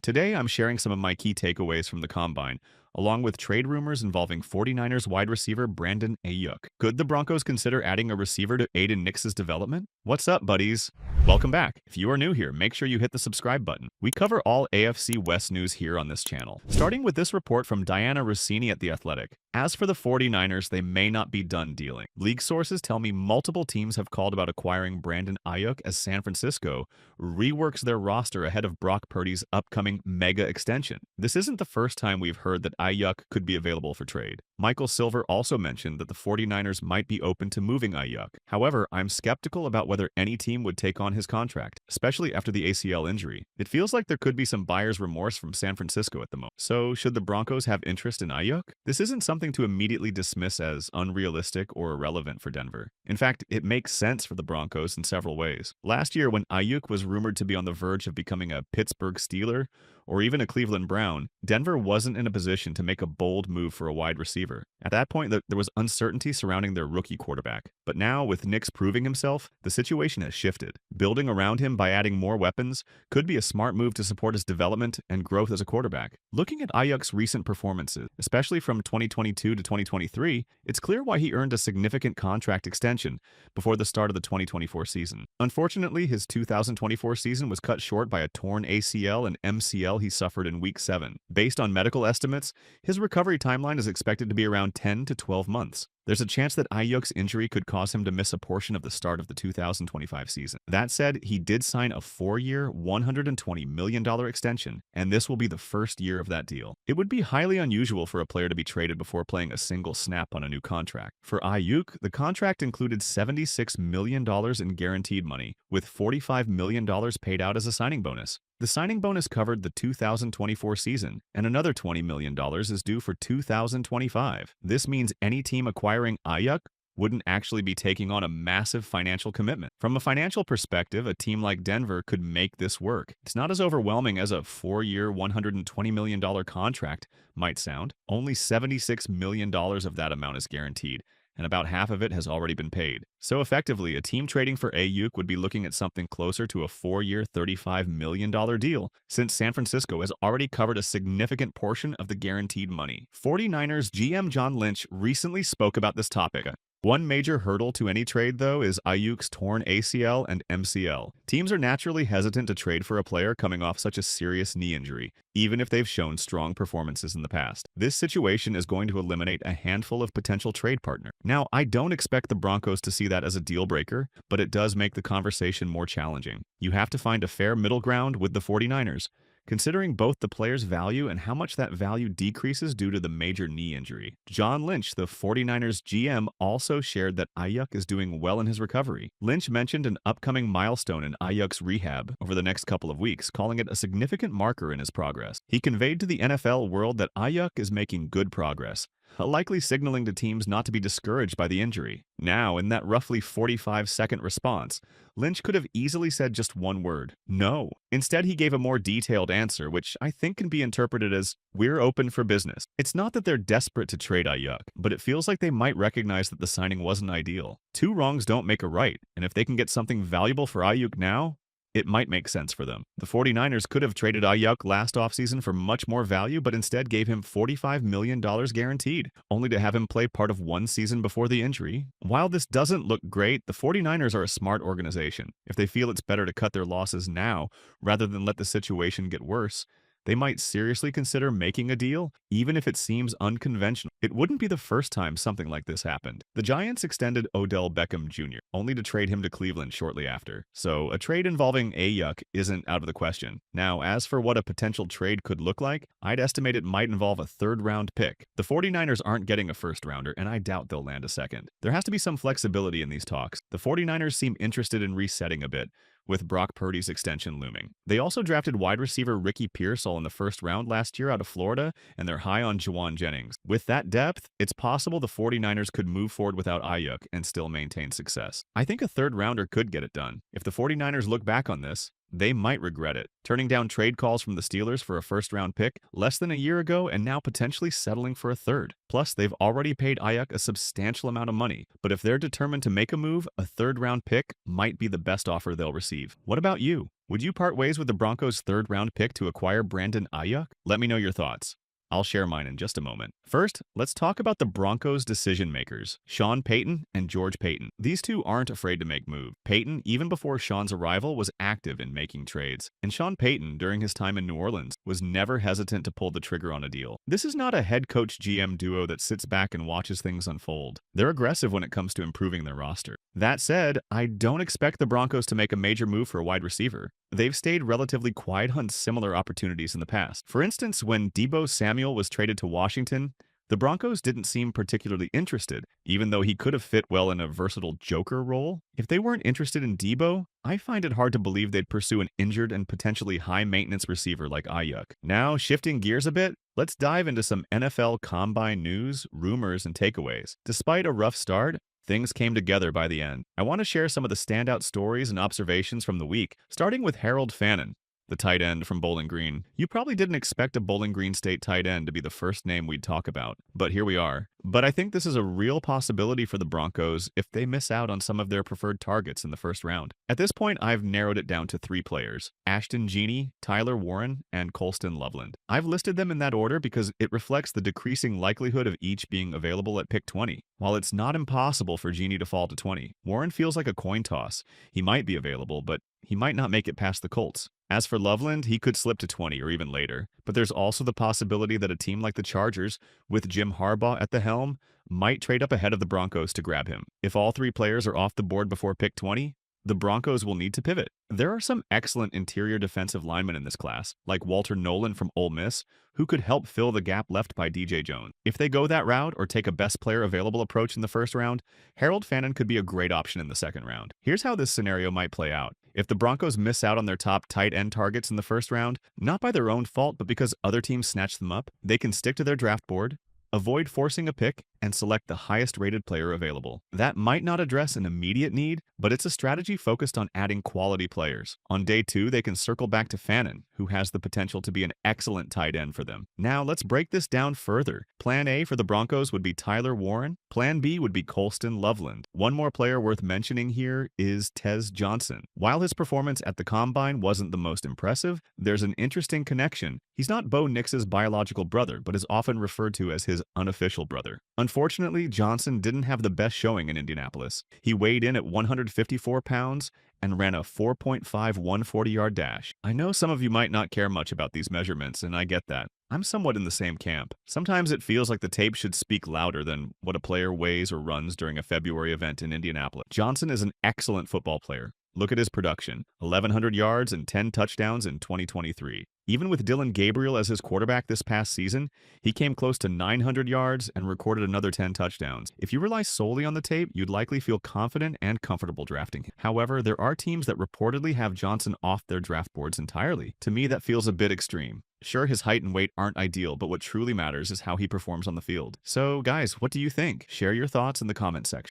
Today, I'm sharing some of my key takeaways from the Combine, along with trade rumors involving 49ers wide receiver Brandon Aiyuk. Could the Broncos consider adding a receiver to aid in Nix's development? What's up, buddies? Welcome back. If you are new here, make sure you hit the subscribe button. We cover all AFC West news here on this channel. Starting with this report from Diana Rossini at The Athletic. As for the 49ers, they may not be done dealing. League sources tell me multiple teams have called about acquiring Brandon Aiyuk as San Francisco reworks their roster ahead of Brock Purdy's upcoming mega extension. This isn't the first time we've heard that Aiyuk could be available for trade. Michael Silver also mentioned that the 49ers might be open to moving Aiyuk. However, I'm skeptical about whether any team would take on his contract, especially after the ACL injury. It feels like there could be some buyer's remorse from San Francisco at the moment. So, should the Broncos have interest in Aiyuk? This isn't something to immediately dismiss as unrealistic or irrelevant for Denver. In fact, it makes sense for the Broncos in several ways. Last year, when Aiyuk was rumored to be on the verge of becoming a Pittsburgh Steeler, or even a Cleveland Brown, Denver wasn't in a position to make a bold move for a wide receiver. At that point, there was uncertainty surrounding their rookie quarterback. But now, with Nix proving himself, the situation has shifted. Building around him by adding more weapons could be a smart move to support his development and growth as a quarterback. Looking at Aiyuk's recent performances, especially from 2022 to 2023, it's clear why he earned a significant contract extension before the start of the 2024 season. Unfortunately, his 2024 season was cut short by a torn ACL and MCL he suffered in Week 7. Based on medical estimates, his recovery timeline is expected to be around 10 to 12 months. There's a chance that Aiyuk's injury could cause him to miss a portion of the start of the 2025 season. That said, he did sign a 4-year, $120 million extension, and this will be the first year of that deal. It would be highly unusual for a player to be traded before playing a single snap on a new contract. For Aiyuk, the contract included $76 million in guaranteed money, with $45 million paid out as a signing bonus. The signing bonus covered the 2024 season, and another $20 million is due for 2025. This means any team acquiring Aiyuk wouldn't actually be taking on a massive financial commitment. From a financial perspective, a team like Denver could make this work. It's not as overwhelming as a 4-year, $120 million contract might sound. Only $76 million of that amount is guaranteed, and about half of it has already been paid. So effectively, a team trading for Aiyuk would be looking at something closer to a 4-year, $35 million deal, since San Francisco has already covered a significant portion of the guaranteed money. 49ers GM John Lynch recently spoke about this topic. One major hurdle to any trade, though, is Aiyuk's torn ACL and MCL. Teams are naturally hesitant to trade for a player coming off such a serious knee injury, even if they've shown strong performances in the past. This situation is going to eliminate a handful of potential trade partners. Now, I don't expect the Broncos to see that as a deal breaker, but it does make the conversation more challenging. You have to find a fair middle ground with the 49ers, considering both the player's value and how much that value decreases due to the major knee injury. John Lynch, the 49ers GM, also shared that Aiyuk is doing well in his recovery. Lynch mentioned an upcoming milestone in Aiyuk's rehab over the next couple of weeks, calling it a significant marker in his progress. He conveyed to the NFL world that Aiyuk is making good progress, likely signaling to teams not to be discouraged by the injury. Now, in that roughly 45-second response, Lynch could have easily said just one word: no. Instead, he gave a more detailed answer, which I think can be interpreted as, "We're open for business." It's not that they're desperate to trade Aiyuk, but it feels like they might recognize that the signing wasn't ideal. Two wrongs don't make a right, and if they can get something valuable for Aiyuk now, it might make sense for them. The 49ers could have traded Aiyuk last offseason for much more value, but instead gave him $45 million guaranteed, only to have him play part of one season before the injury. While this doesn't look great, the 49ers are a smart organization. If they feel it's better to cut their losses now, rather than let the situation get worse, they might seriously consider making a deal, even if it seems unconventional. It wouldn't be the first time something like this happened. The Giants extended Odell Beckham Jr., only to trade him to Cleveland shortly after. So a trade involving Aiyuk isn't out of the question. Now, as for what a potential trade could look like, I'd estimate it might involve a third-round pick. The 49ers aren't getting a first-rounder, and I doubt they'll land a second. There has to be some flexibility in these talks. The 49ers seem interested in resetting a bit, with Brock Purdy's extension looming. They also drafted wide receiver Ricky Pearsall in the first round last year out of Florida, and they're high on Juwan Jennings. With that depth, it's possible the 49ers could move forward without Aiyuk and still maintain success. I think a third rounder could get it done. If the 49ers look back on this, they might regret it. Turning down trade calls from the Steelers for a first-round pick less than a year ago and now potentially settling for a third. Plus, they've already paid Aiyuk a substantial amount of money, but if they're determined to make a move, a third-round pick might be the best offer they'll receive. What about you? Would you part ways with the Broncos' third-round pick to acquire Brandon Aiyuk? Let me know your thoughts. I'll share mine in just a moment. First, let's talk about the Broncos' decision makers, Sean Payton and George Paton. These two aren't afraid to make moves. Payton, even before Sean's arrival, was active in making trades. And Sean Payton, during his time in New Orleans, was never hesitant to pull the trigger on a deal. This is not a head coach GM duo that sits back and watches things unfold. They're aggressive when it comes to improving their roster. That said, I don't expect the Broncos to make a major move for a wide receiver. They've stayed relatively quiet on similar opportunities in the past. For instance, when Deebo Samuel was traded to Washington, the Broncos didn't seem particularly interested, even though he could have fit well in a versatile joker role. If they weren't interested in Deebo, I find it hard to believe they'd pursue an injured and potentially high-maintenance receiver like Aiyuk. Now, shifting gears a bit, let's dive into some NFL Combine news, rumors, and takeaways. Despite a rough start, things came together by the end. I want to share some of the standout stories and observations from the week, starting with Harold Fannin, the tight end from Bowling Green. You probably didn't expect a Bowling Green State tight end to be the first name we'd talk about, but here we are. But I think this is a real possibility for the Broncos if they miss out on some of their preferred targets in the first round. At this point, I've narrowed it down to 3 players: Ashton Genie, Tyler Warren, and Colston Loveland. I've listed them in that order because it reflects the decreasing likelihood of each being available at pick 20. While it's not impossible for Genie to fall to 20, Warren feels like a coin toss. He might be available, but he might not make it past the Colts. As for Loveland, he could slip to 20 or even later, but there's also the possibility that a team like the Chargers, with Jim Harbaugh at the helm, might trade up ahead of the Broncos to grab him. If all 3 players are off the board before pick 20, the Broncos will need to pivot. There are some excellent interior defensive linemen in this class, like Walter Nolan from Ole Miss, who could help fill the gap left by DJ Jones. If they go that route or take a best player available approach in the first round, Harold Fannin could be a great option in the second round. Here's how this scenario might play out. If the Broncos miss out on their top tight end targets in the first round, not by their own fault but because other teams snatch them up, they can stick to their draft board, avoid forcing a pick, and select the highest rated player available. That might not address an immediate need, but it's a strategy focused on adding quality players. On day 2, they can circle back to Fannin, who has the potential to be an excellent tight end for them. Now, let's break this down further. Plan A for the Broncos would be Tyler Warren. Plan B would be Colston Loveland. One more player worth mentioning here is Tez Johnson. While his performance at the Combine wasn't the most impressive, there's an interesting connection. He's not Bo Nix's biological brother, but is often referred to as his unofficial brother. Unfortunately, Johnson didn't have the best showing in Indianapolis. He weighed in at 154 pounds and ran a 4.5 140-yard dash. I know some of you might not care much about these measurements, and I get that. I'm somewhat in the same camp. Sometimes it feels like the tape should speak louder than what a player weighs or runs during a February event in Indianapolis. Johnson is an excellent football player. Look at his production: 1,100 yards and 10 touchdowns in 2023. Even with Dylan Gabriel as his quarterback this past season, he came close to 900 yards and recorded another 10 touchdowns. If you rely solely on the tape, you'd likely feel confident and comfortable drafting him. However, there are teams that reportedly have Johnson off their draft boards entirely. To me, that feels a bit extreme. Sure, his height and weight aren't ideal, but what truly matters is how he performs on the field. So, guys, what do you think? Share your thoughts in the comment section.